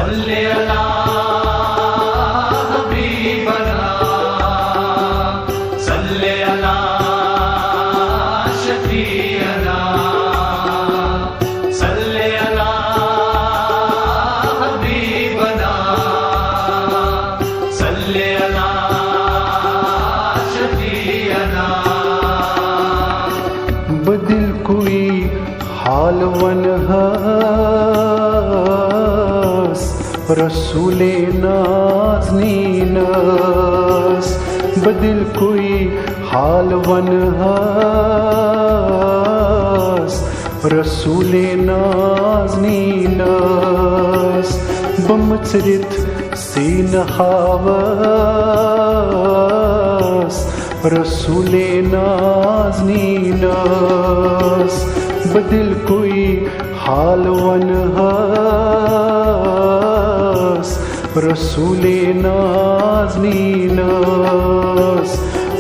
सल्ले अला हबीबना, सल्ले अला शफीअना, सल्ले अला हबीबना, सल्ले अला शफीअना। बदिल कोई हाल वन हस रसूले नाज़नीनस, बदिल कोई हाल वन हस रसूले नाज़नीनस, बमचरित सीन हावस रसूले नाज़नीनस, बदिल कोई हाल वन हस रसूले नाज़नीनस,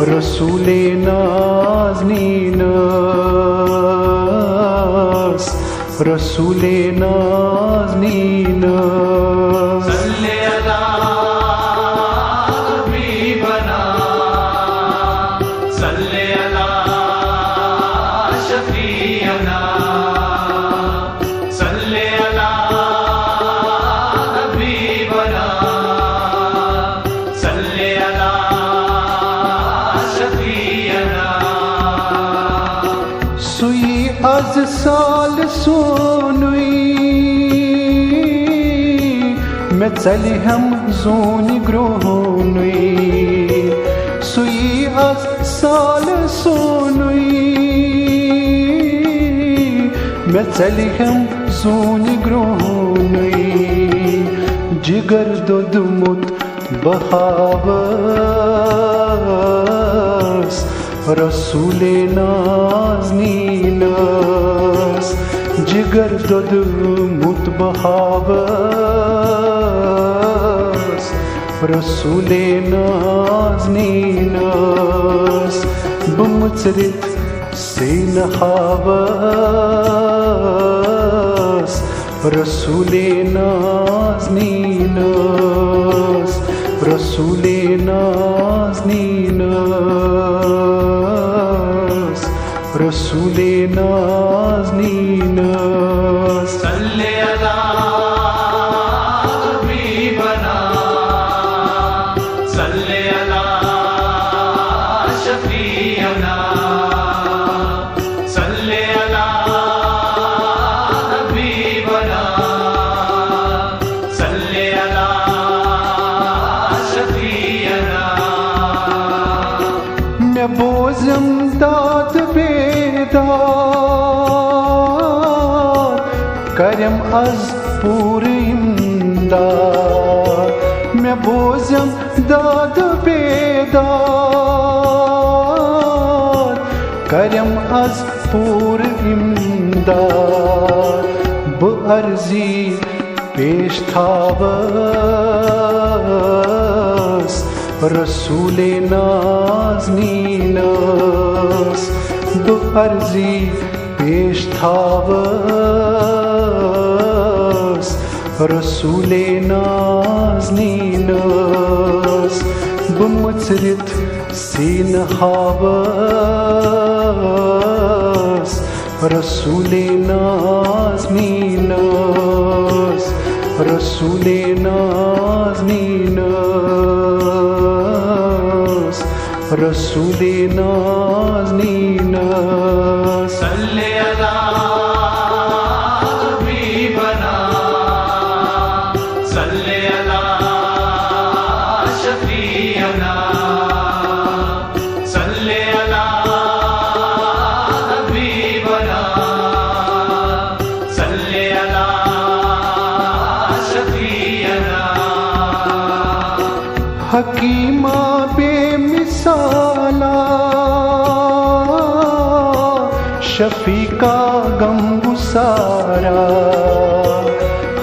रसूले नाज़नीनस, रसूले नाज़नीनस। सल्ले अला हबीबना, सल्ले अला शफीअना, सल्ले अला हबीबना, सल्ले अला शफीअना। सुई अज साल सोनुई मैं चली हम जोनी ग्रोहनुई, सुई अज साल सोनुई मैं चली हम जोनी ग्रोहनुई, जिगर दुदमुत बहावस रसूले नाज़नीनस, जिगर दुदमुत बहावस रसूले नाज़नीनस, बमचरित सीन हावस रसूले नाज़नीनस, रसूले नाज़नीनस, रसूले नाज़नीनस। सल्ले अला हबीबना, सल्ले अला शफीअना, सल्ले अला हबीबना, सल्ले अला शफीअना। मैं बोझम दाद बेदार करम अज पूर इमदाद, मैं बोझम दाद बेदार करम अज पूर इमदाद, बअर्जी पेश थावस रसूले नाज़नीनस, बअर्जी पेश थावस रसूले नाज़नीनस, बमचरित सीन हावस रसूले नाज़नीनस, रसूले नाज़नीनस, रसूले नाज़नीनस। सल्ले अला हबीबना, सल्ले अला शफीअना, सल्ले अला हबीबना, सल्ले अला शफीअना। हकीमा बेमिसाला शफीका गमगुसारा,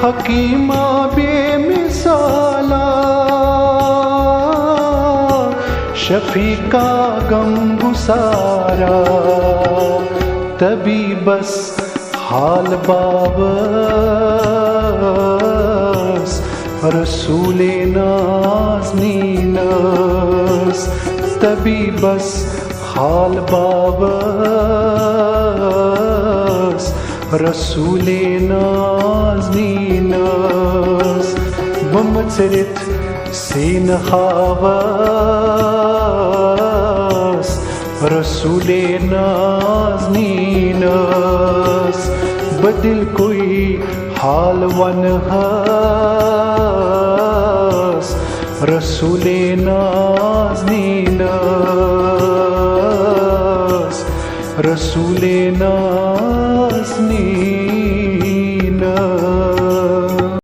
हकीमा बेमिसाला शफीका गमगुसारा, तभी बस हाल बावस रसूले नाज़नीनस तभी बस हाल बाबस रसूले नाज़नीनस बमचरित सीन खावस रसूले नाज़नीनस बदिल कोई हाल वन हस रसूले नाज़नीनस रसूले नाज़नीनस